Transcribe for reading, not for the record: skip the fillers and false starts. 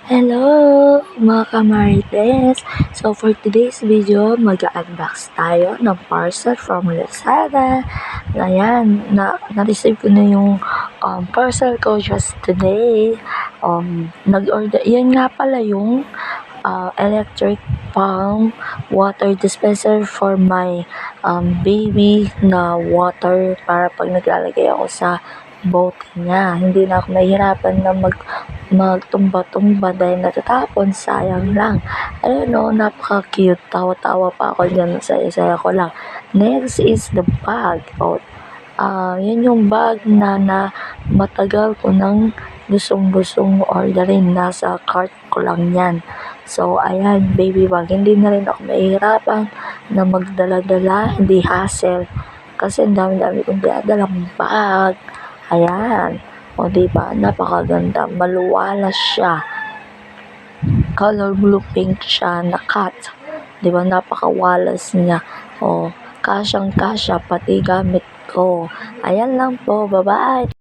Hello mga kamarites! So for today's video, mag-unbox tayo ng parcel from Lazada. Ayan, na-receive ko na yung parcel ko just today. Nag-order, yan nga pala yung electric pump water dispenser for my baby na water para pag naglalagay ako sa bote niya. Hindi na ako nahihirapan na magtumba-tumba dahil natatapon, sayang lang. Ayun o, napaka-cute. Tawa-tawa pa ako dyan, saya-saya ko lang. Next is the bag. Yan yung bag na matagal ko nang gustong-gustong orderin. Nasa cart ko lang yan. So, ayan, baby bag. Hindi na rin ako mahihirapan na magdala-dala, hindi hassle. Kasi ang dami-dami kong dinadalang bag. Ayan. O, diba? Napakaganda. Maluwala siya. Color blue pink siya na cut. Diba? Napakawalas niya. O, kasyang-kasya pati gamit ko. Ayan lang po. Bye-bye!